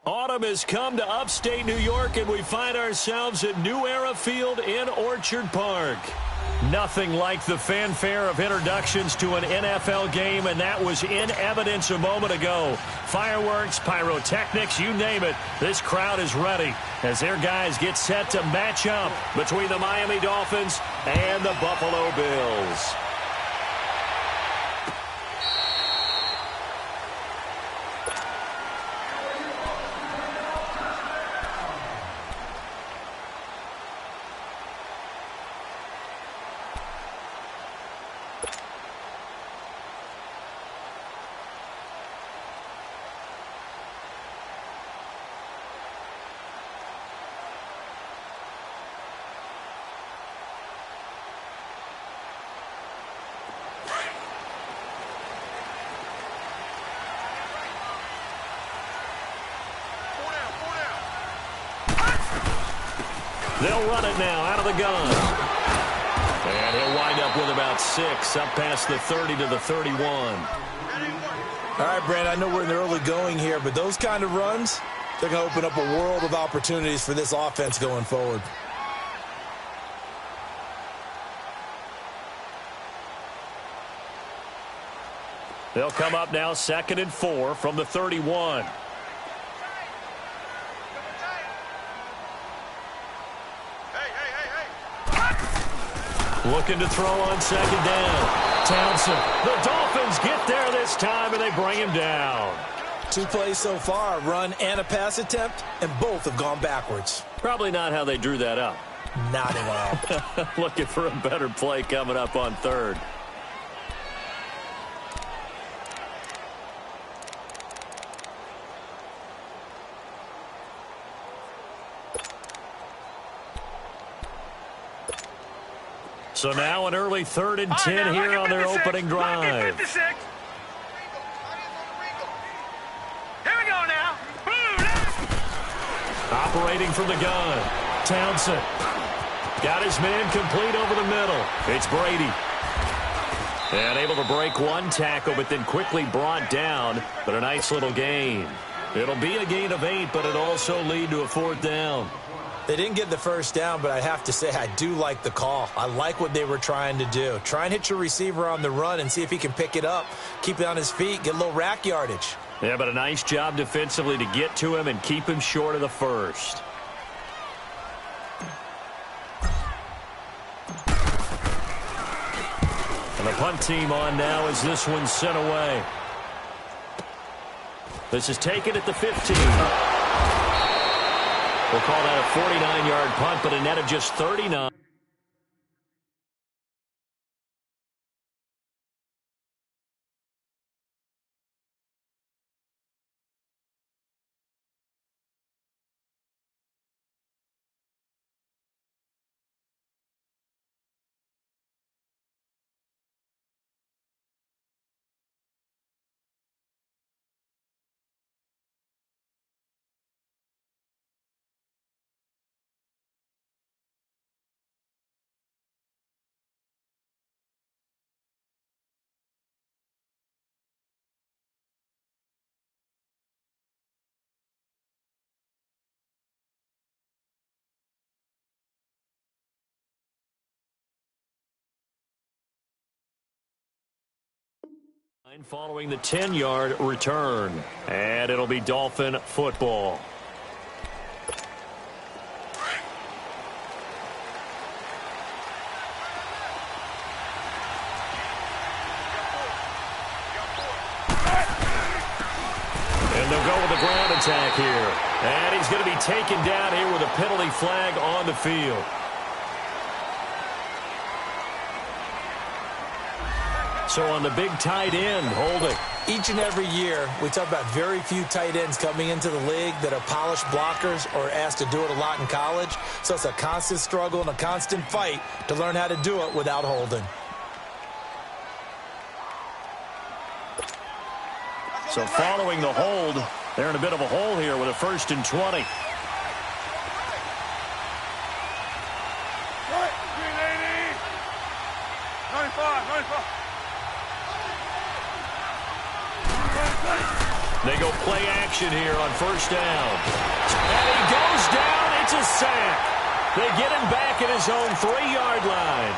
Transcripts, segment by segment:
Autumn has come to upstate New York, and we find ourselves at New Era Field in Orchard Park. Nothing like the fanfare of introductions to an NFL game, and that was in evidence a moment ago. Fireworks, pyrotechnics, you name it. This crowd is ready as their guys get set to match up between the Miami Dolphins and the Buffalo Bills. They'll run it now out of the gun. And he'll wind up with about 6, up past the 30 to the 31. All right, Brandon, I know we're in the early going here, but those kind of runs, they're going to open up a world of opportunities for this offense going forward. They'll come up now 2nd and 4 from the 31. Looking to throw on 2nd down. Townsend. The Dolphins get there this time, and they bring him down. 2 plays so far, a run and a pass attempt, and both have gone backwards. Probably not how they drew that up. Not at all. Looking for a better play coming up on 3rd. So now an early 3rd and 10 here on their opening drive. 56. Here we go now. Operating from the gun. Townsend. Got his man complete over the middle. It's Brady. And able to break 1 tackle, but then quickly brought down. But a nice little gain. It'll be a gain of 8, but it'll also lead to a 4th down. They didn't get the first down, but I have to say I do like the call. I like what they were trying to do. Try and hit your receiver on the run and see if he can pick it up, keep it on his feet, get a little rack yardage. Yeah, but a nice job defensively to get to him and keep him short of the first. And the punt team on now as this one's sent away. This is taken at the 15. We'll call that a 49-yard punt, but a net of just 39. Following the 10-yard return. And it'll be Dolphin football. And they'll go with the ground attack here. And he's going to be taken down here with a penalty flag on the field. So on the big tight end, holding. Each and every year, we talk about very few tight ends coming into the league that are polished blockers or asked to do it a lot in college. So it's a constant struggle and a constant fight to learn how to do it without holding. So following the hold, they're in a bit of a hole here with a 1st and 20. They go play action here on first down. And he goes down. It's a sack. They get him back at his own 3-yard line.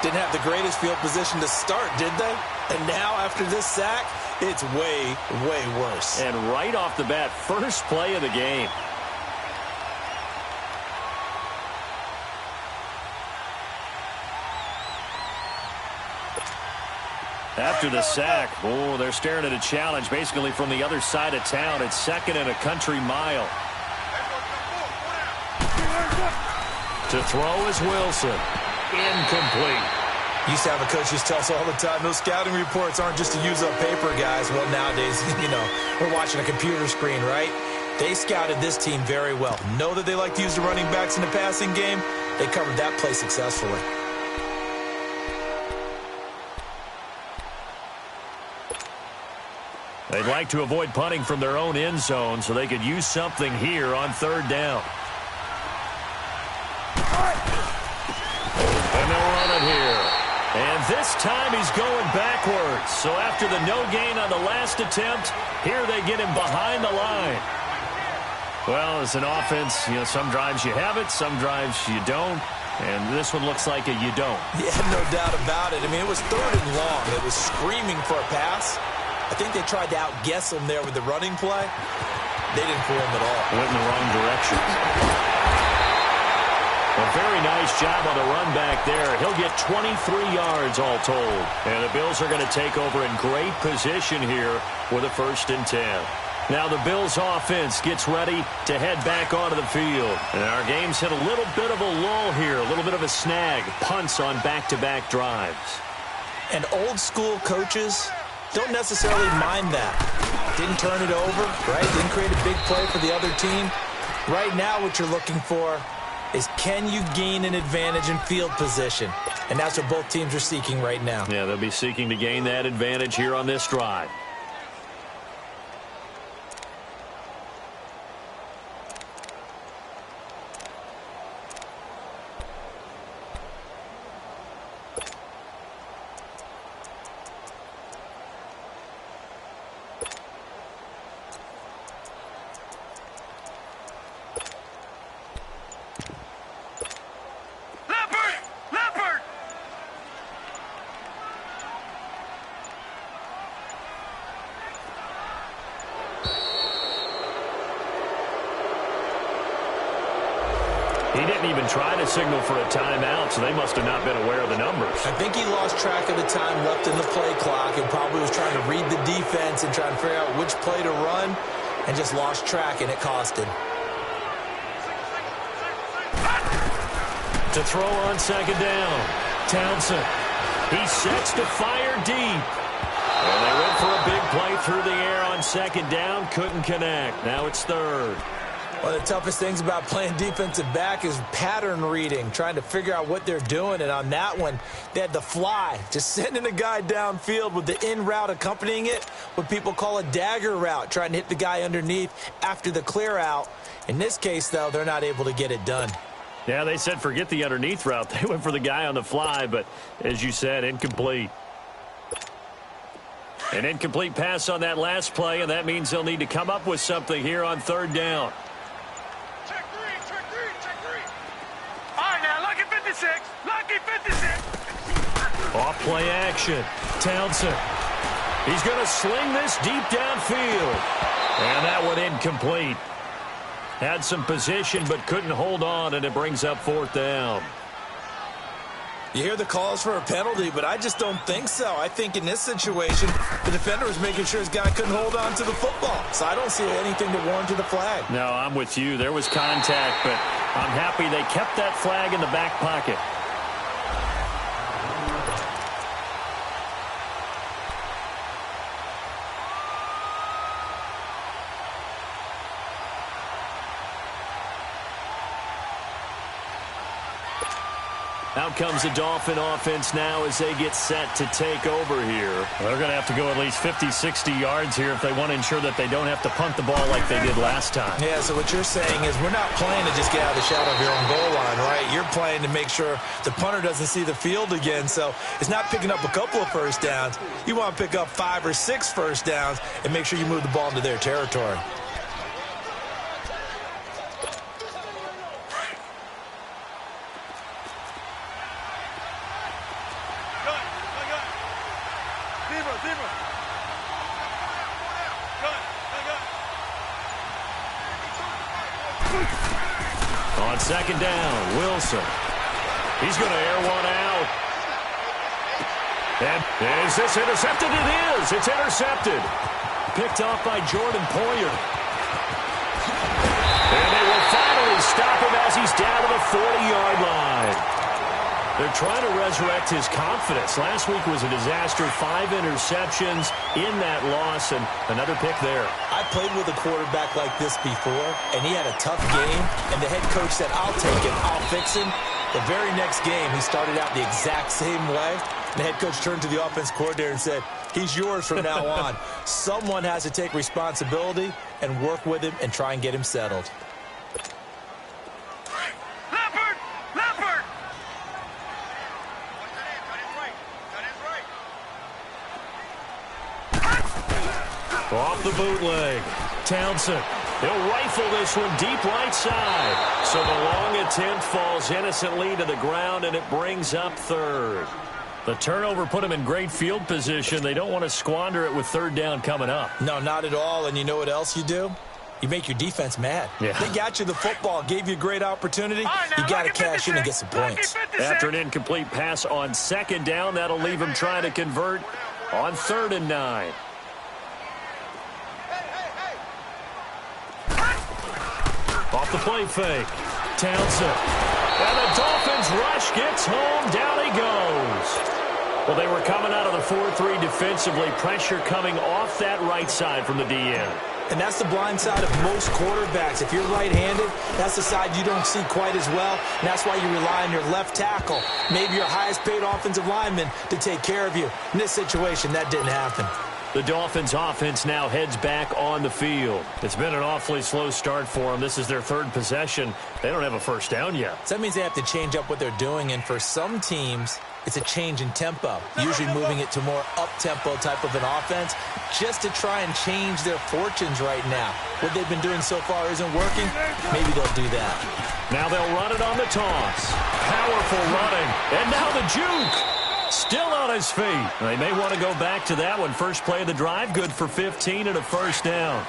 Didn't have the greatest field position to start, did they? And now after this sack, it's way, way worse. And right off the bat, first play of the game. After the sack, they're staring at a challenge basically from the other side of town. It's 2nd and a country mile. To throw is Wilson. Incomplete. Used to have a coach used to tell us all the time, those scouting reports aren't just to use up paper, guys. Well, nowadays, we're watching a computer screen, right? They scouted this team very well. Know that they like to use the running backs in the passing game. They covered that play successfully. They'd like to avoid punting from their own end zone so they could use something here on 3rd down. And they'll run it here. And this time he's going backwards. So after the no gain on the last attempt, here they get him behind the line. Well, as an offense, some drives you have it, some drives you don't. And this one looks like you don't. Yeah, no doubt about it. I mean, it was 3rd and long. It was screaming for a pass. I think they tried to outguess him there with the running play. They didn't fool him at all. Went in the wrong direction. A very nice job on the run back there. He'll get 23 yards all told. And the Bills are going to take over in great position here with a 1st and 10. Now the Bills offense gets ready to head back onto the field. And our game's hit a little bit of a lull here, a little bit of a snag. Punts on back-to-back drives. And old school coaches don't necessarily mind that. Didn't turn it over, right? Didn't create a big play for the other team. Right now what you're looking for is, can you gain an advantage in field position? And that's what both teams are seeking right now. Yeah, they'll be seeking to gain that advantage here on this drive. He didn't even try to signal for a timeout, so they must have not been aware of the numbers. I think he lost track of the time left in the play clock and probably was trying to read the defense and trying to figure out which play to run and just lost track, and it cost him. To throw on 2nd down, Townsend. He sets to fire deep. And they went for a big play through the air on 2nd down. Couldn't connect. Now it's 3rd. One of the toughest things about playing defensive back is pattern reading, trying to figure out what they're doing. And on that one, they had the fly, just sending a guy downfield with the in route accompanying it, what people call a dagger route, trying to hit the guy underneath after the clear out. In this case, though, they're not able to get it done. Yeah, they said forget the underneath route. They went for the guy on the fly, but as you said, incomplete. An incomplete pass on that last play, and that means they'll need to come up with something here on 3rd down. Check three. All right, now, lucky 56. Lucky 56. Off play action. Townsend. He's going to sling this deep downfield. And that one incomplete. Had some position but couldn't hold on, and it brings up 4th down. You hear the calls for a penalty, but I just don't think so. I think in this situation, the defender was making sure his guy couldn't hold on to the football. So I don't see anything to warrant the flag. No, I'm with you. There was contact, but I'm happy they kept that flag in the back pocket. Out comes the Dolphin offense now as they get set to take over here. They're going to have to go at least 50, 60 yards here if they want to ensure that they don't have to punt the ball like they did last time. Yeah, so what you're saying is we're not playing to just get out of the shadow of your own goal line, right? You're playing to make sure the punter doesn't see the field again. So it's not picking up a couple of first downs. You want to pick up 5 or 6 first downs and make sure you move the ball into their territory. On second down, Wilson. He's going to air one out. And is this intercepted? It is. It's intercepted. Picked off by Jordan Poyer. And they will finally stop him as he's down to the 40-yard line. They're trying to resurrect his confidence. Last week was a disaster. 5 interceptions in that loss, and another pick there. I played with a quarterback like this before, and he had a tough game, and the head coach said, I'll take him, I'll fix him. The very next game, he started out the exact same way. The head coach turned to the offense coordinator and said, he's yours from now on. Someone has to take responsibility and work with him and try and get him settled. Off the bootleg. Townsend. He'll rifle this one deep right side. So the long attempt falls innocently to the ground, and it brings up third. The turnover put him in great field position. They don't want to squander it with third down coming up. No, not at all. And you know what else you do? You make your defense mad. Yeah. They got you the football, gave you a great opportunity. You got to cash in and get some points. After an incomplete pass on second down, that'll leave him trying to convert on 3rd and 9. Off the play fake. Townsend. And the Dolphins rush gets home. Down he goes. Well, they were coming out of the 4-3 defensively. Pressure coming off that right side from the DN. And that's the blind side of most quarterbacks. If you're right-handed, that's the side you don't see quite as well. And that's why you rely on your left tackle, maybe your highest-paid offensive lineman, to take care of you. In this situation, that didn't happen. The Dolphins offense now heads back on the field. It's been an awfully slow start for them. This is their 3rd possession. They don't have a first down yet. So that means they have to change up what they're doing, and for some teams, it's a change in tempo, usually moving it to more up-tempo type of an offense just to try and change their fortunes right now. What they've been doing so far isn't working. Maybe they'll do that. Now they'll run it on the toss. Powerful running. And now the juke. Still on his feet. They may want to go back to that one. First play of the drive, good for 15 and a first down.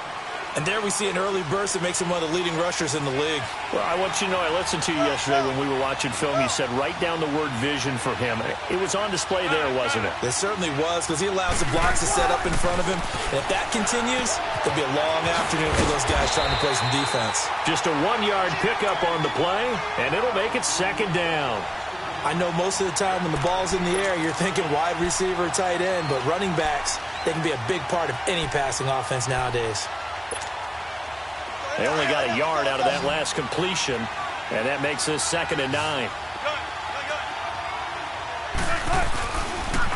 And there we see an early burst that makes him one of the leading rushers in the league. Well, I want you to know, I listened to you yesterday when we were watching film. You said write down the word vision for him. It was on display there, wasn't it? It certainly was, because he allows the blocks to set up in front of him. And if that continues, it'll be a long afternoon for those guys trying to play some defense. Just a 1-yard pickup on the play, and it'll make it second down. I know most of the time when the ball's in the air, you're thinking wide receiver, tight end, but running backs, they can be a big part of any passing offense nowadays. They only got a yard out of that last completion, and that makes this 2nd and 9.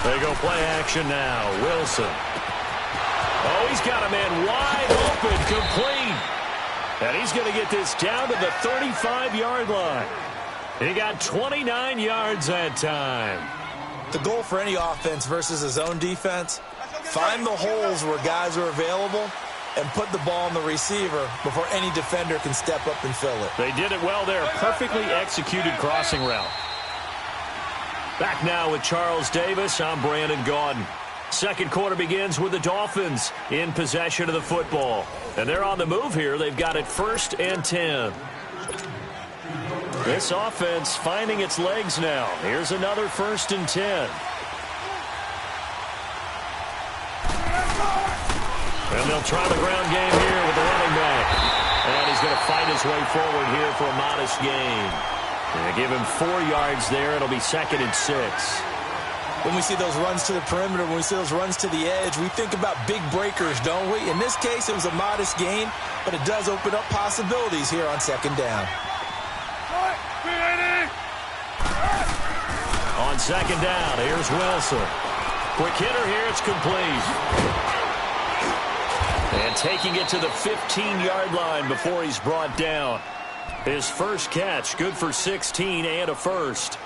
They go play action now. Wilson. Oh, he's got a man wide open, complete. And he's going to get this down to the 35-yard line. He got 29 yards that time. The goal for any offense versus a zone defense, find the holes where guys are available and put the ball on the receiver before any defender can step up and fill it. They did it well there. Perfectly executed crossing route. Back now with Charles Davis. I'm Brandon Gaudin. Second quarter begins with the Dolphins in possession of the football. And they're on the move here. They've got it 1st and 10. This offense finding its legs now. Here's another 1st and 10. And they'll try the ground game here with the running back. And he's going to fight his way forward here for a modest gain. And they give him 4 yards there. It'll be 2nd and 6. When we see those runs to the perimeter, when we see those runs to the edge, we think about big breakers, don't we? In this case, it was a modest gain, but it does open up possibilities here on 2nd down. On second down, here's Wilson. Quick hitter here, it's complete. And taking it to the 15-yard line before he's brought down. His first catch, good for 16 and a first.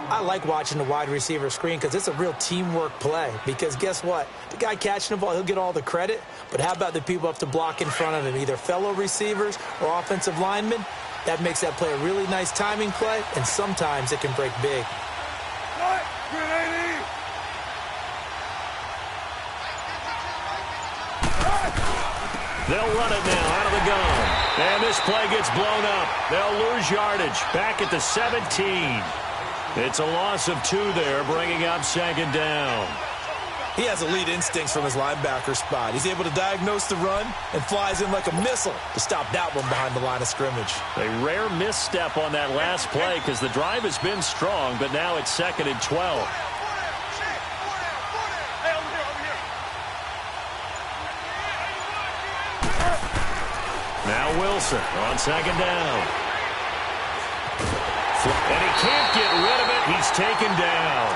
I like watching the wide receiver screen because it's a real teamwork play. Because guess what? The guy catching the ball, he'll get all the credit. But how about the people up to block in front of him, either fellow receivers or offensive linemen? That makes that play a really nice timing play, and sometimes it can break big. They'll run it now out of the gun. And this play gets blown up. They'll lose yardage back at the 17. It's a loss of 2 there, bringing up second down. He has elite instincts from his linebacker spot. He's able to diagnose the run and flies in like a missile to stop that one behind the line of scrimmage. A rare misstep on that last play because the drive has been strong, but now it's second and 12. Now Wilson on second down. And he can't get rid of it. He's taken down.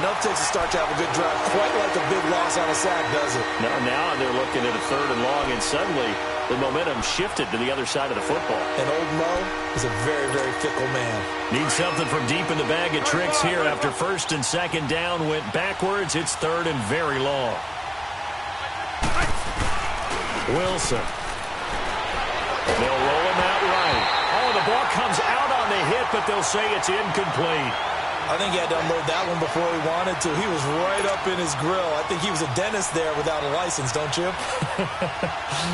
Enough takes a start to have a good drive, quite like a big loss on a sack, does it? Now they're looking at a 3rd and long, and suddenly the momentum shifted to the other side of the football. And old Mo is a very, very fickle man. Needs something from deep in the bag of tricks here after 1st and 2nd down went backwards. It's 3rd and very long. Wilson. They'll roll him out right. Oh, the ball comes out on the hit, but they'll say it's incomplete. I think he had to unload that one before he wanted to. He was right up in his grill. I think he was a dentist there without a license, don't you?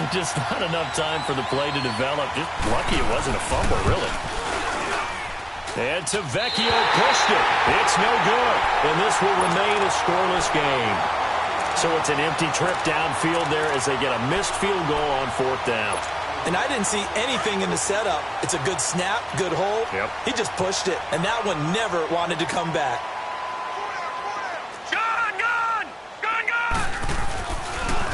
Just not enough time for the play to develop. Just lucky it wasn't a fumble, really. And Tavecchio pushed it. It's no good. And this will remain a scoreless game. So it's an empty trip downfield there as they get a missed field goal on 4th down. And I didn't see anything in the setup. It's a good snap, good hold. Yep. He just pushed it, and that one never wanted to come back. Gun!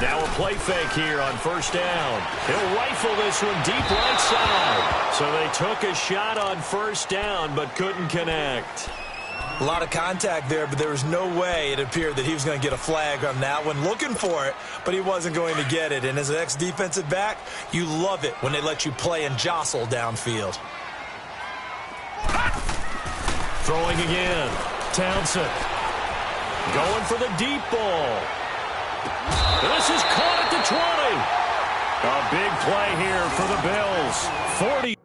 Now a play fake here on 1st down. He'll rifle this one deep right side. So they took a shot on 1st down, but couldn't connect. A lot of contact there, but there was no way it appeared that he was going to get a flag on that one. Looking for it, but he wasn't going to get it. And as an ex-defensive back, you love it when they let you play and jostle downfield. Throwing again. Townsend. Going for the deep ball. This is caught at the 20. A big play here for the Bills. 46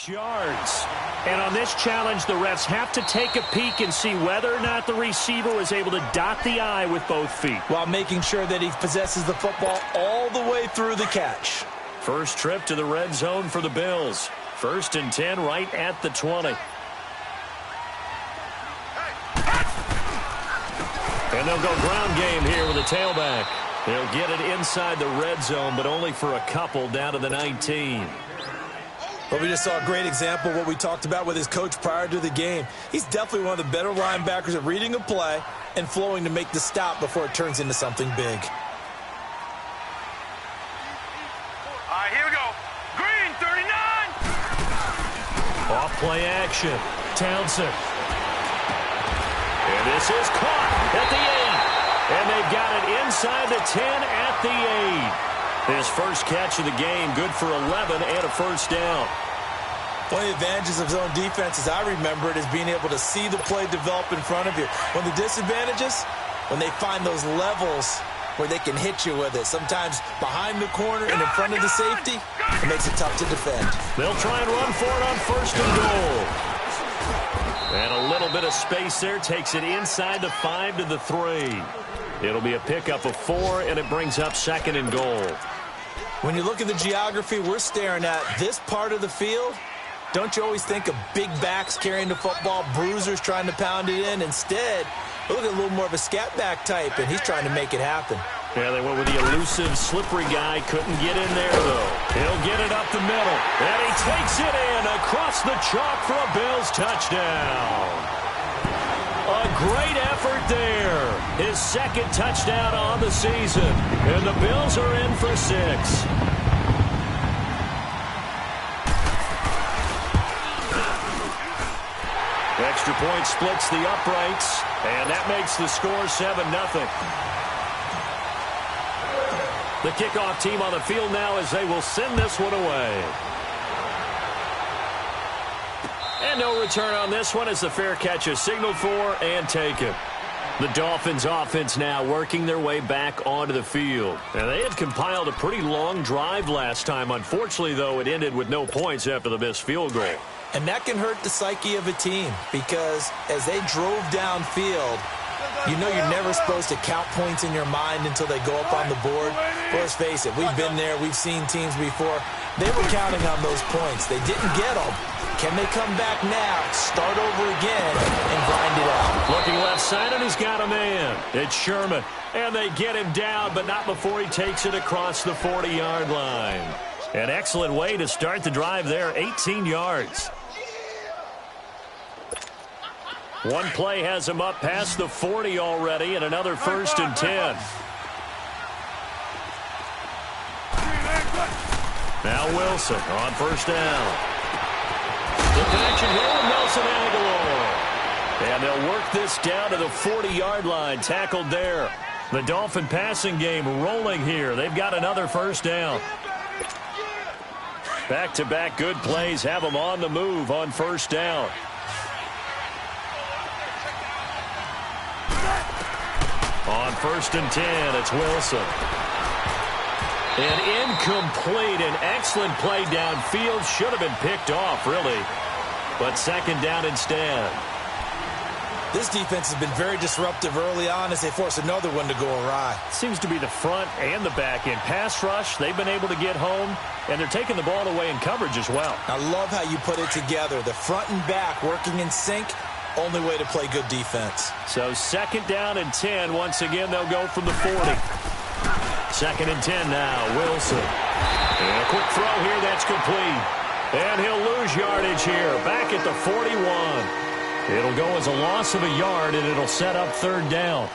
yards. And on this challenge, the refs have to take a peek and see whether or not the receiver was able to dot the I with both feet, while making sure that he possesses the football all the way through the catch. First trip to the red zone for the Bills. 1st and 10 right at the 20. And they'll go ground game here with a tailback. They'll get it inside the red zone, but only for a couple down to the 19. But we just saw a great example of what we talked about with his coach prior to the game. He's definitely one of the better linebackers at reading a play and flowing to make the stop before it turns into something big. All right, here we go. Green, 39. Off play action. Townsend. And this is caught at the 8. And they've got it inside the 10 at the 8. His first catch of the game, good for 11 and a 1st down. One of the advantages of zone defense, as I remember it, is being able to see the play develop in front of you. One of the disadvantages, when they find those levels where they can hit you with it. Sometimes behind the corner and in front of the safety, it makes it tough to defend. They'll try and run for it on 1st and goal. And a little bit of space there takes it inside the 5 to the 3. It'll be a pickup of 4, and it brings up 2nd and goal. When you look at the geography we're staring at, this part of the field, don't you always think of big backs carrying the football, bruisers trying to pound it in? Instead, look at a little more of a scat back type, and he's trying to make it happen. Yeah, they went with the elusive, slippery guy. Couldn't get in there, though. He'll get it up the middle, and he takes it in across the chalk for a Bills touchdown. A great effort there. His 2nd touchdown on the season. And the Bills are in for 6. Extra point splits the uprights, and that makes the score 7-0. The kickoff team on the field now as they will send this one away. And no return on this one as the fair catch is signaled for and taken. The Dolphins offense now working their way back onto the field. And they had compiled a pretty long drive last time. Unfortunately, though, it ended with no points after the missed field goal. And that can hurt the psyche of a team because as they drove downfield, you know you're never supposed to count points in your mind until they go up on the board. Well, let's face it, we've been there. We've seen teams before. They were counting on those points. They didn't get them. Can they come back now, start over again, and grind it out? Looking left side, and he's got a man. It's Sherman. And they get him down, but not before he takes it across the 40-yard line. An excellent way to start the drive there, 18 yards. One play has him up past the 40 already, and another 1st and 10. Now Wilson on 1st down. The connection here with Nelson Aguilar. And they'll work this down to the 40-yard line, tackled there. The Dolphin passing game rolling here. They've got another 1st down. Back-to-back good plays have them on the move on 1st down. On 1st and 10, it's Wilson. An incomplete, an excellent play downfield. Should have been picked off, really. But 2nd down instead. This defense has been very disruptive early on as they force another one to go awry. Seems to be the front and the back end. Pass rush, they've been able to get home, and they're taking the ball away in coverage as well. I love how you put it together. The front and back working in sync. Only way to play good defense. So 2nd down and 10. Once again, they'll go from the 40. 2nd and 10 now. Wilson. And a quick throw here. That's complete. And he'll lose yardage here. Back at the 41. It'll go as a loss of a yard, and it'll set up 3rd down.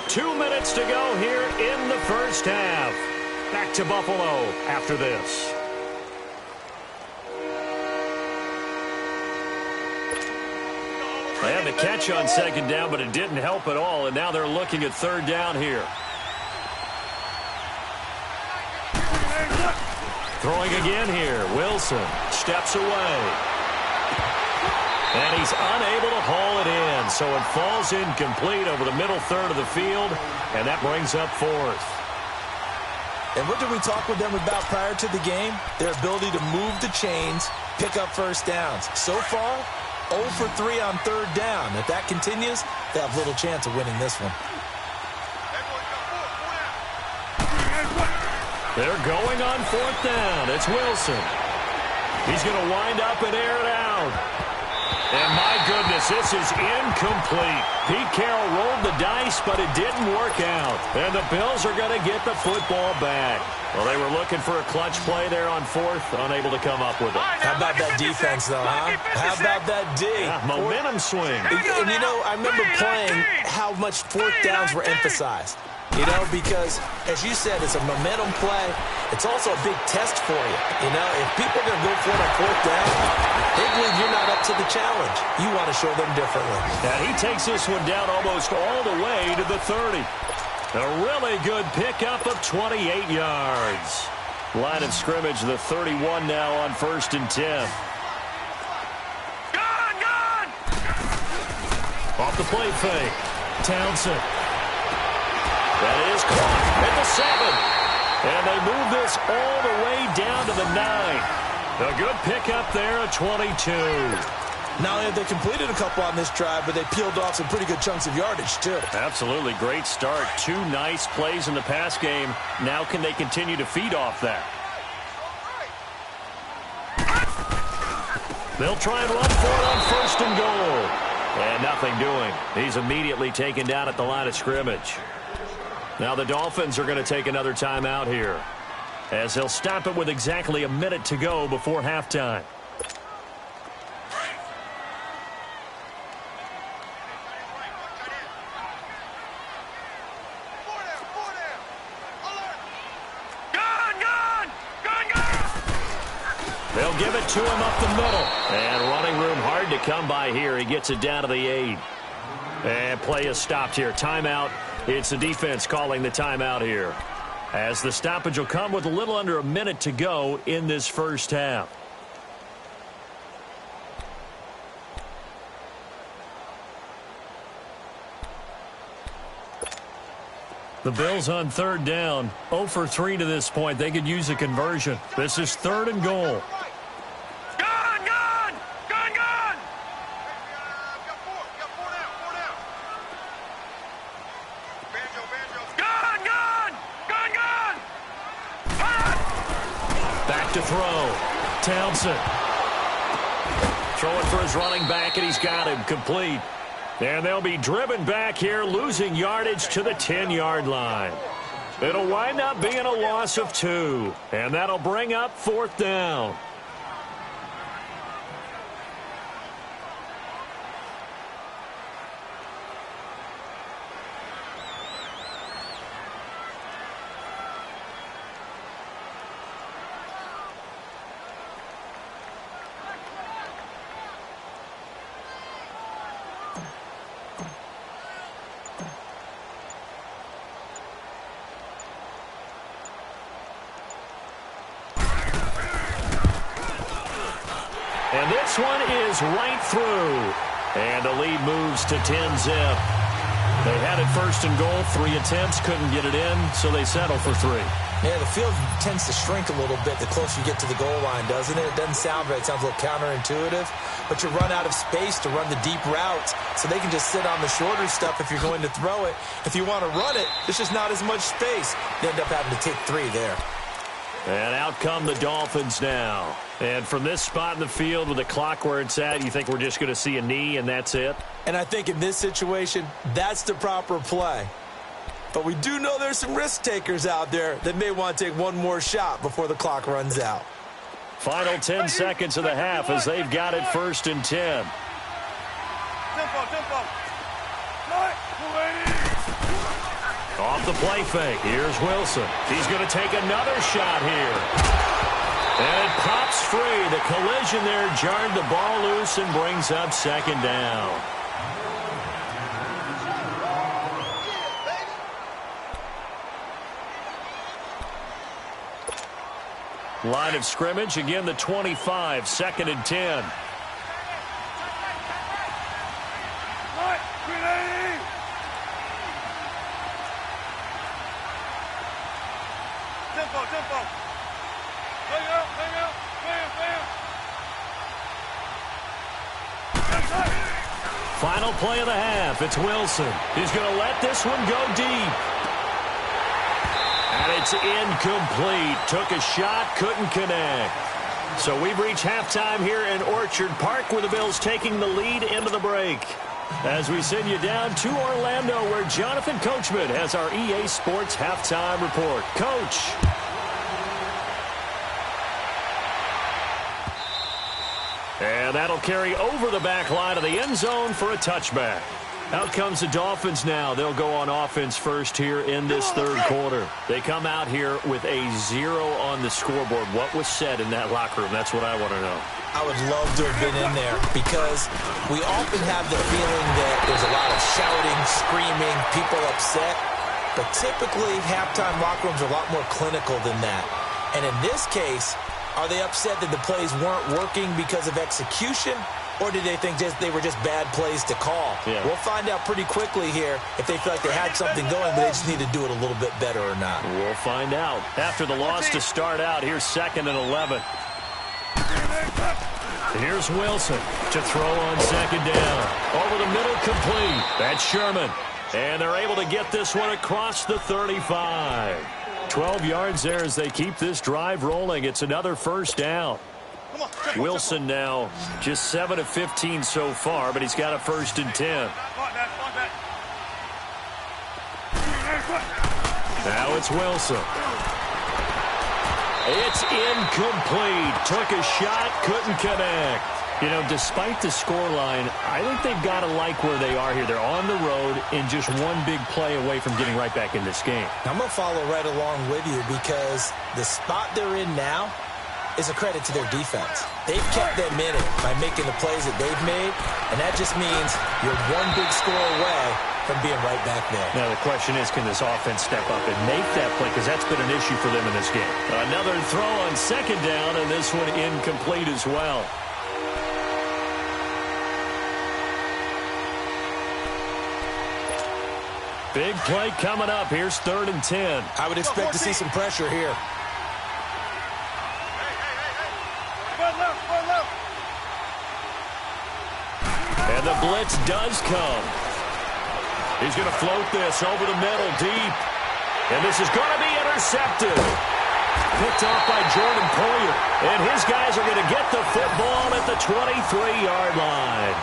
Two minutes to go here in the 1st half. Back to Buffalo after this. They had the catch on 2nd down, but it didn't help at all, and now they're looking at 3rd down here. Throwing again here. Wilson steps away. And he's unable to haul it in, so it falls incomplete over the middle 3rd of the field, and that brings up 4th. And what did we talk with them about prior to the game? Their ability to move the chains, pick up 1st downs. So far, 0 for 3 on 3rd down. If that continues, they have little chance of winning this one. They're going on 4th down. It's Wilson. He's going to wind up and air it out. And my goodness, this is incomplete. Pete Carroll rolled the dice, but it didn't work out. And the Bills are going to get the football back. Well, they were looking for a clutch play there on 4th, unable to come up with it. How about that defense, though, huh? How about that D? Yeah, momentum swing. And, you know, I remember playing how much 4th downs were emphasized. You know, because, as you said, it's a momentum play. It's also a big test for you. You know, if people are going to go for it on 4th down, they believe you're not up to the challenge. You want to show them differently. And he takes this one down almost all the way to the 30. A really good pickup of 28 yards. Line of scrimmage, the 31 now on 1st and 10. Gone! Off the play fake. Townsend. That is caught at the 7. And they move this all the way down to the 9. A good pickup there at 22. Not only have they completed a couple on this drive, but they peeled off some pretty good chunks of yardage, too. Absolutely. Great start. 2 nice plays in the pass game. Now can they continue to feed off that? They'll try and run for it on 1st and goal. And nothing doing. He's immediately taken down at the line of scrimmage. Now the Dolphins are going to take another timeout here, as they'll stop it with exactly a minute to go before halftime. they'll give it to him up the middle. And running room hard to come by here. He gets it down to the 8. And play is stopped here. Timeout. It's the defense calling the timeout here, as the stoppage will come with a little under a minute to go in this first half. The Bills on third down, 0 for 3 to this point. They could use a conversion. This is 3rd and goal. Gun! Gun! Gun! Gun! Gun! Gun! Gun! Gun! Back to throw. Townsend. Throwing for his running back, and he's got him complete. And they'll be driven back here, losing yardage to the 10-yard line. It'll wind up being a loss of 2, and that'll bring up 4th down. And this one is right through. And the lead moves to 10-zip. They had it 1st and goal, 3 attempts, couldn't get it in, so they settle for 3. Yeah, the field tends to shrink a little bit the closer you get to the goal line, doesn't it? It doesn't sound right. It sounds a little counterintuitive. But you run out of space to run the deep routes, so they can just sit on the shorter stuff if you're going to throw it. If you want to run it, there's just not as much space. You end up having to take 3 there. And out come the Dolphins now. And from this spot in the field with the clock where it's at, you think we're just going to see a knee and that's it? And I think in this situation, that's the proper play. But we do know there's some risk takers out there that may want to take one more shot before the clock runs out. Final 10 seconds of the half as they've got it 1st and 10. Tempo. Off the play fake. Here's Wilson. He's going to take another shot here. And it pops free. The collision there jarred the ball loose and brings up 2nd down. Line of scrimmage, again the 25, 2nd and 10. Tempo. Final play of the half. It's Wilson. He's going to let this one go deep. And it's incomplete. Took a shot, couldn't connect. So we've reached halftime here in Orchard Park with the Bills taking the lead into the break. As we send you down to Orlando where Jonathan Coachman has our EA Sports halftime report. Coach. And that'll carry over the back line of the end zone for a touchback. Out comes the Dolphins now. They'll go on offense first here in this 3rd quarter. They come out here with a 0 on the scoreboard. What was said in that locker room? That's what I want to know. I would love to have been in there because we often have the feeling that there's a lot of shouting, screaming, people upset. But typically, halftime locker rooms are a lot more clinical than that. And in this case, are they upset that the plays weren't working because of execution? Or did they think they were just bad plays to call? Yeah. We'll find out pretty quickly here if they feel like they had something going, but they just need to do it a little bit better or not. We'll find out. After the loss to start out, here's 2nd and 11. Here's Wilson to throw on 2nd down. Over the middle, complete. That's Sherman. And they're able to get this one across the 35. 12 yards there as they keep this drive rolling. It's another 1st down. Wilson now just 7 of 15 so far, but he's got a 1st and 10. Now it's Wilson. It's incomplete. Took a shot, couldn't connect. You know, despite the scoreline, I think they've got to like where they are here. They're on the road and just one big play away from getting right back in this game. I'm going to follow right along with you because the spot they're in now, is a credit to their defense. They've kept them in it by making the plays that they've made, and that just means you're one big score away from being right back there. Now the question is, can this offense step up and make that play? Because that's been an issue for them in this game. Another throw on second down, and this one incomplete as well. Big play coming up. Here's 3rd and 10. I would expect to see some pressure here. And the blitz does come. He's going to float this over the middle deep. And this is going to be intercepted. Picked off by Jordan Poyer. And his guys are going to get the football at the 23-yard line.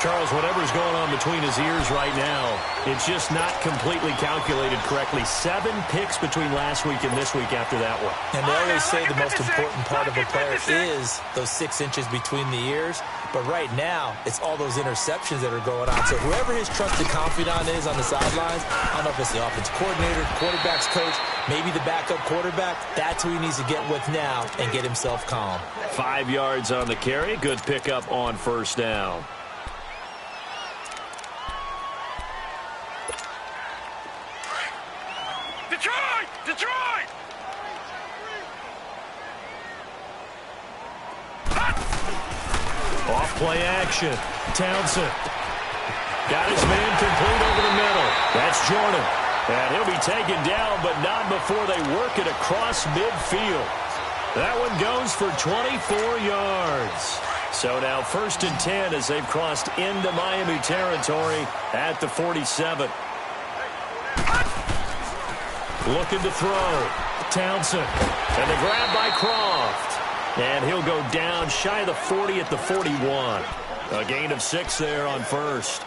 Charles, whatever's going on between his ears right now, it's just not completely calculated correctly. 7 picks between last week and this week after that one. And they always say the most important part of a player is those 6 inches between the ears. But right now, it's all those interceptions that are going on. So whoever his trusted confidant is on the sidelines, I don't know if it's the offense coordinator, quarterback's coach, maybe the backup quarterback, that's who he needs to get with now and get himself calm. 5 yards on the carry. Good pickup on 1st down. Detroit! Off play action. Townsend. Got his man complete over the middle. That's Jordan. And he'll be taken down, but not before they work it across midfield. That one goes for 24 yards. So now 1st and 10 as they've crossed into Miami territory at the 47. Looking to throw. Townsend. And the grab by Croft. And he'll go down shy of the 40 at the 41. A gain of 6 there on 1st.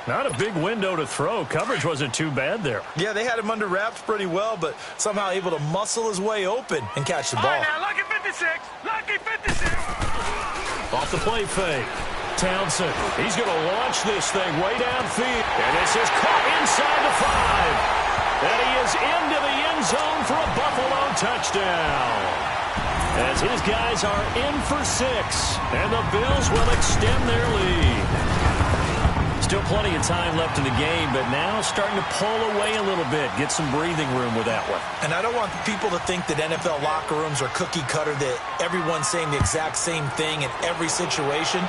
Not a big window to throw. Coverage wasn't too bad there. Yeah, they had him under wraps pretty well, but somehow able to muscle his way open and catch the ball. All right, now, lucky 56. Lucky 56. Off the play fake. Townsend. He's going to launch this thing way downfield. And this is caught inside the 5. And he is into the end zone for a Buffalo touchdown. As his guys are in for 6. And the Bills will extend their lead. Still plenty of time left in the game, but now starting to pull away a little bit. Get some breathing room with that one. And I don't want people to think that NFL locker rooms are cookie cutter, that everyone's saying the exact same thing in every situation.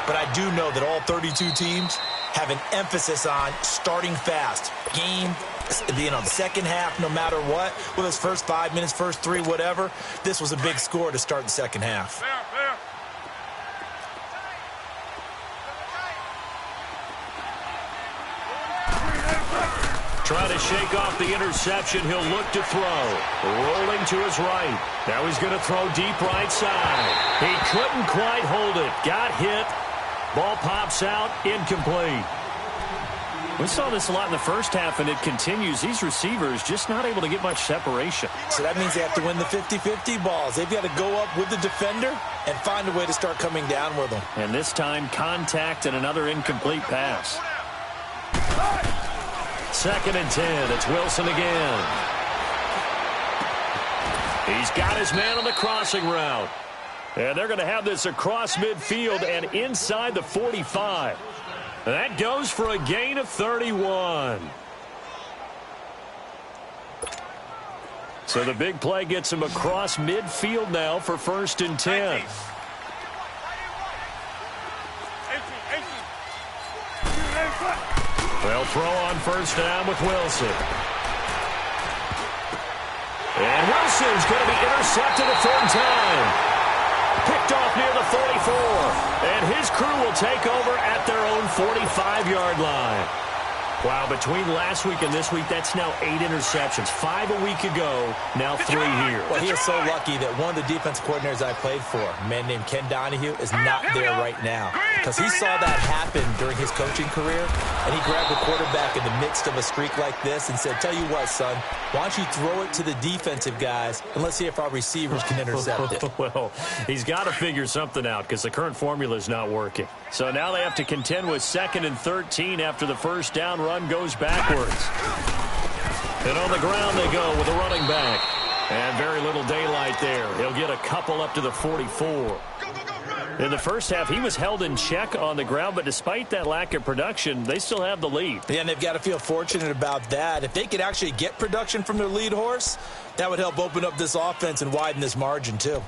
But I do know that all 32 teams have an emphasis on starting fast. Game, the second half, no matter what, whether it's first 5 minutes, first 3, whatever, this was a big score to start the second half. Fair. Trying to shake off the interception. He'll look to throw. Rolling to his right. Now he's going to throw deep right side. He couldn't quite hold it. Got hit. Ball pops out. Incomplete. We saw this a lot in the first half, and it continues. These receivers just not able to get much separation. So that means they have to win the 50-50 balls. They've got to go up with the defender and find a way to start coming down with them. And this time, contact and another incomplete pass. 2nd and 10. It's Wilson again. He's got his man on the crossing route. And they're going to have this across midfield and inside the 45. That goes for a gain of 31. So the big play gets him across midfield now for 1st and 10. They'll throw on 1st down with Wilson. And Wilson's going to be intercepted a 3rd time. Picked off near the 44. And his crew will take over at their own 45-yard line. Wow, between last week and this week, that's now 8 interceptions. 5 a week ago, now 3 here. Well, he is so lucky that one of the defense coordinators I played for, a man named Ken Donahue, is not there right now. Because he saw that happen during his coaching career, and he grabbed the quarterback in the midst of a streak like this and said, tell you what, son, why don't you throw it to the defensive guys, and let's see if our receivers can intercept it. Well, he's got to figure something out because the current formula is not working. So now they have to contend with 2nd and 13 after the 1st down run goes backwards. And on the ground they go with a running back. And very little daylight there. He'll get a couple up to the 44. In the first half, he was held in check on the ground, but despite that lack of production, they still have the lead. Yeah, and they've got to feel fortunate about that. If they could actually get production from their lead horse, that would help open up this offense and widen this margin too.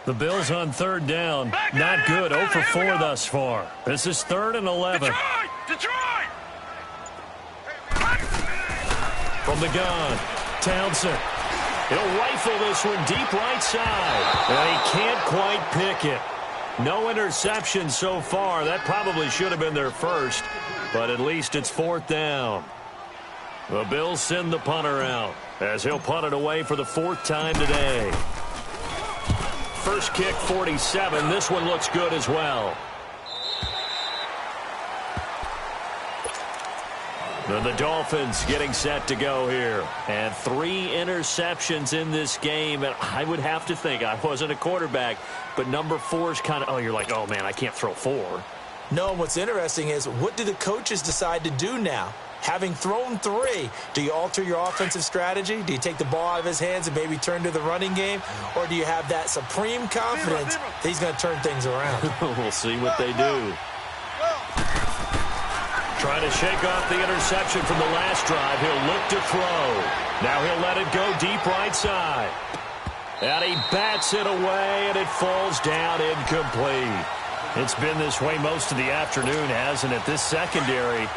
The Bills on third down. Not good. 0 for 4 thus far. This is 3rd and 11. Detroit! From the gun, Townsend. He'll rifle this one deep right side. And he can't quite pick it. No interception so far. That probably should have been their first. But at least it's 4th down. The Bills send the punter out as he'll punt it away for the 4th time today. First kick, 47. This one looks good as well. And the Dolphins getting set to go here. And 3 interceptions in this game. And I would have to think, I wasn't a quarterback, but number 4 is kind of, oh, you're like, oh, man, I can't throw 4. No, what's interesting is, what do the coaches decide to do now? Having thrown 3, do you alter your offensive strategy? Do you take the ball out of his hands and maybe turn to the running game? Or do you have that supreme confidence that he's going to turn things around? We'll see what they do. Trying to shake off the interception from the last drive. He'll look to throw. Now he'll let it go deep right side. And he bats it away, and it falls down incomplete. It's been this way most of the afternoon, hasn't it? This secondary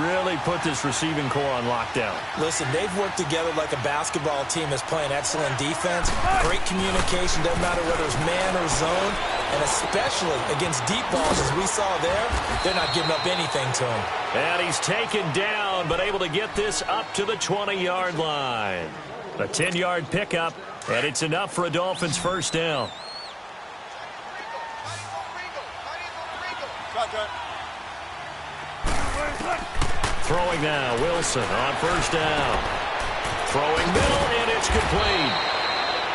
really put this receiving core on lockdown. Listen, they've worked together like a basketball team that's playing excellent defense. Great communication, doesn't matter whether it's man or zone. And especially against deep balls, as we saw there, they're not giving up anything to him. And he's taken down, but able to get this up to the 20-yard line. A 10-yard pickup, and it's enough for a Dolphins first down. Throwing now, Wilson on first down. Throwing middle, and it's complete.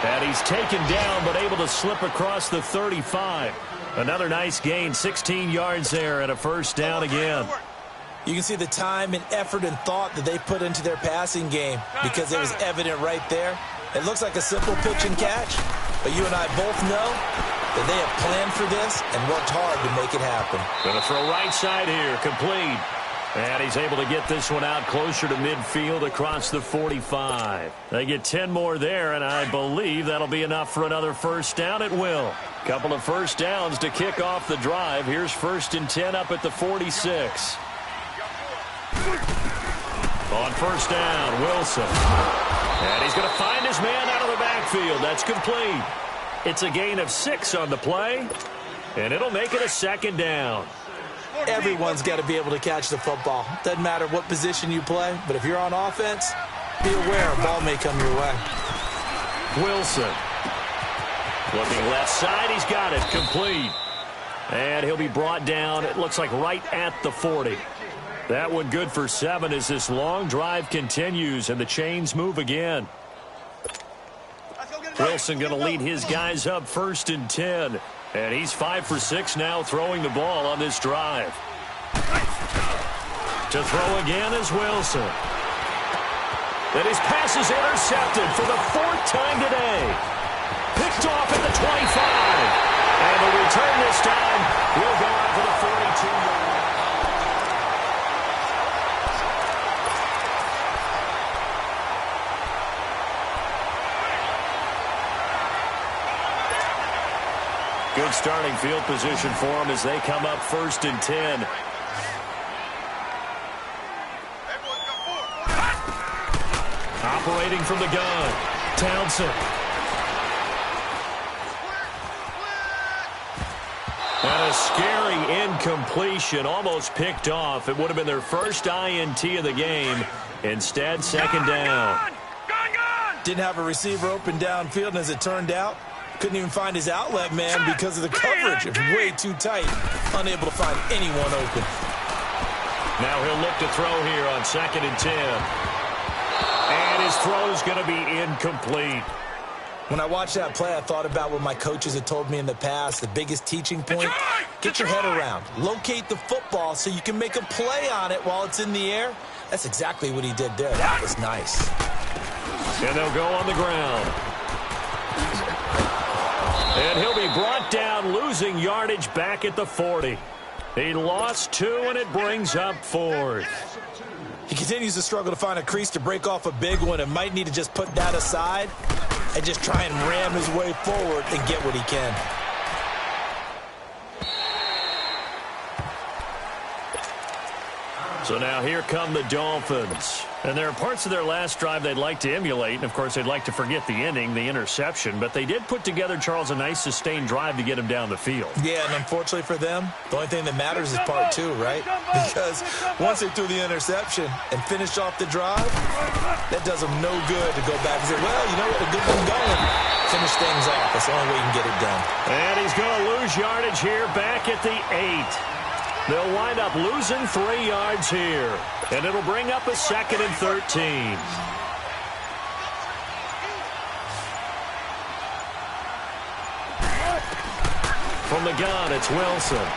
And he's taken down, but able to slip across the 35. Another nice gain, 16 yards there, and a first down again. You can see the time and effort and thought that they put into their passing game because it was evident right there. It looks like a simple pitch and catch, but you and I both know that they have planned for this and worked hard to make it happen. Going to throw right side here, complete. And he's able to get this one out closer to midfield across the 45. They get 10 more there, and I believe that'll be enough for another first down. It will. Couple of first downs to kick off the drive. Here's 1st and 10 up at the 46. On first down, Wilson. And he's going to find his man out of the backfield. That's complete. It's a gain of 6 on the play, and it'll make it a 2nd down. Everyone's got to be able to catch the football. Doesn't matter what position you play, but if you're on offense, be aware a ball may come your way. Wilson. Looking left side, he's got it, complete. And he'll be brought down, it looks like right at the 40. That one good for 7 as this long drive continues and the chains move again. Wilson going to lead his guys up 1st and 10. And he's 5 for 6 now throwing the ball on this drive. To throw again is Wilson. And his pass is intercepted for the 4th time today. Picked off at the 25. And the return this time will go out for the 42-yard. Good starting field position for them as they come up 1st and 10. Operating from the gun, Townsend. And a scary incompletion, almost picked off. It would have been their first INT of the game. Instead, 2nd down. Didn't have a receiver open downfield, and as it turned out, couldn't even find his outlet man because of the coverage. It was way too tight. Unable to find anyone open. Now he'll look to throw here on 2nd and 10. And his throw's going to be incomplete. When I watched that play, I thought about what my coaches had told me in the past. The biggest teaching point, get your head around. Locate the football so you can make a play on it while it's in the air. That's exactly what he did there. That was nice. And they'll go on the ground. And he'll be brought down, losing yardage back at the 40. He lost 2, and it brings up 4th. He continues to struggle to find a crease to break off a big one and might need to just put that aside and just try and ram his way forward and get what he can. So now here come the Dolphins. And there are parts of their last drive they'd like to emulate. And, of course, they'd like to forget the ending, the interception. But they did put together, Charles, a nice sustained drive to get him down the field. Yeah, and unfortunately for them, the only thing that matters is part 2, right? Because once they threw the interception and finished off the drive, that does them no good to go back and say, well, you know what, a good one going. Finish things off. That's the only way you can get it done. And he's going to lose yardage here back at the 8. They'll wind up losing 3 yards here. And it'll bring up a 2nd and 13. From the gun, it's Wilson.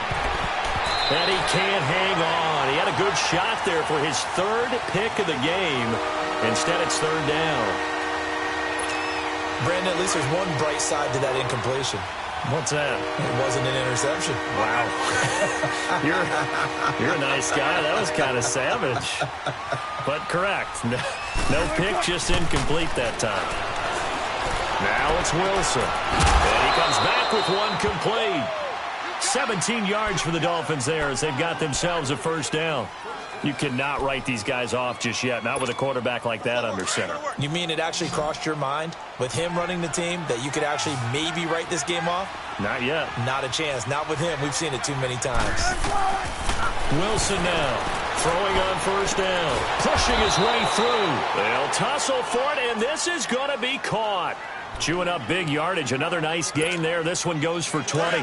And he can't hang on. He had a good shot there for his 3rd pick of the game. Instead, it's 3rd down. Brandon, at least there's one bright side to that incompletion. What's that? It wasn't an interception. Wow. You're a nice guy. That was kind of savage. But correct. No pick, just incomplete that time. Now it's Wilson. And he comes back with one complete. 17 yards for the Dolphins there as they've got themselves a 1st down. You cannot write these guys off just yet, not with a quarterback like that under center. You mean it actually crossed your mind with him running the team that you could actually maybe write this game off? Not yet. Not a chance. Not with him. We've seen it too many times. Wilson now throwing on 1st down, pushing his way through. They'll tussle for it, and this is going to be caught. Chewing up big yardage. Another nice gain there. This one goes for 20.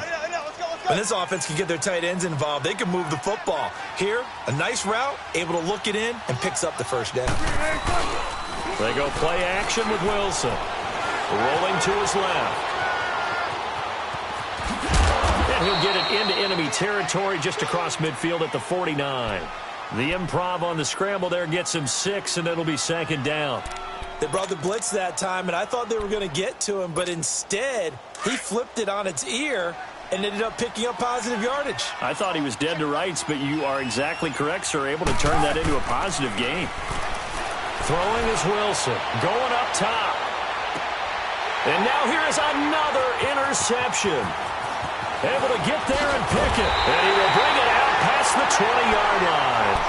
When this offense can get their tight ends involved, they can move the football. Here, a nice route, able to look it in, and picks up the 1st down. They go play action with Wilson. Rolling to his left. And he'll get it into enemy territory just across midfield at the 49. The improv on the scramble there gets him 6, and it'll be 2nd down. They brought the blitz that time, and I thought they were going to get to him, but instead, he flipped it on its ear and ended up picking up positive yardage. I thought he was dead to rights, but you are exactly correct, sir. Able to turn that into a positive gain. Throwing is Wilson. Going up top. And now here is another interception. Able to get there and pick it. And he will bring it out past the 20-yard line.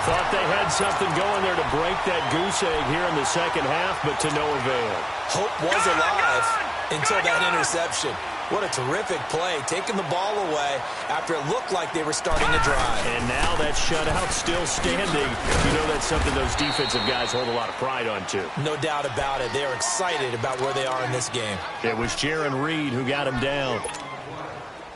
Thought they had something going there to break that goose egg here in the 2nd half, but to no avail. Hope was alive until that interception. What a terrific play, taking the ball away after it looked like they were starting to drive. And now that shutout still standing. You know that's something those defensive guys hold a lot of pride on, too. No doubt about it. They are excited about where they are in this game. It was Jaron Reed who got him down.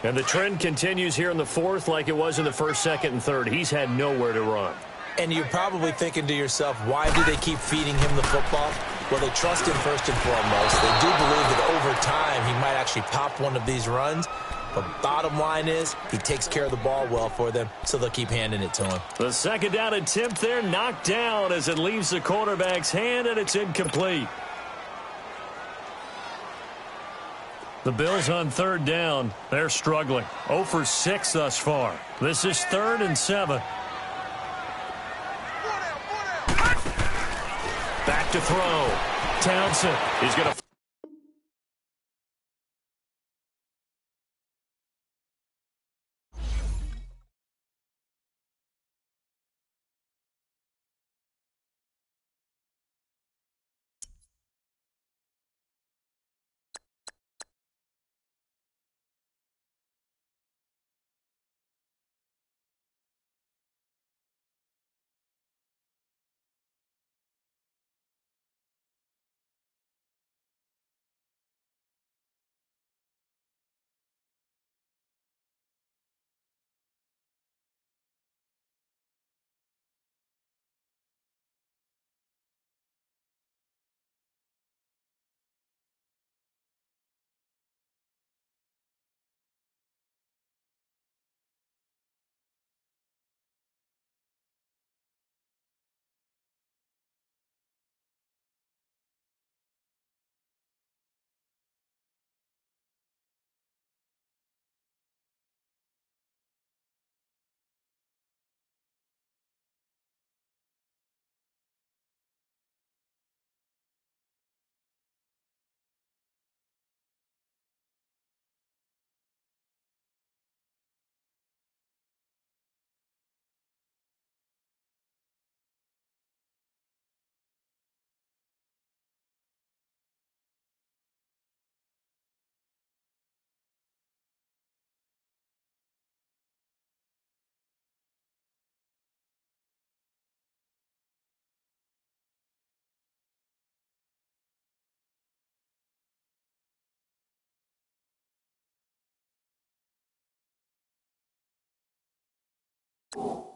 And the trend continues here in the 4th like it was in the 1st, 2nd, and 3rd. He's had nowhere to run. And you're probably thinking to yourself, why do they keep feeding him the football? Well, they trust him first and foremost. They do believe that over time he might actually pop one of these runs. But bottom line is he takes care of the ball well for them, so they'll keep handing it to him. The 2nd down attempt there knocked down as it leaves the quarterback's hand, and it's incomplete. The Bills on 3rd down. They're struggling. 0 for 6 thus far. This is 3rd and 7. Back to throw. Townsend is going to you.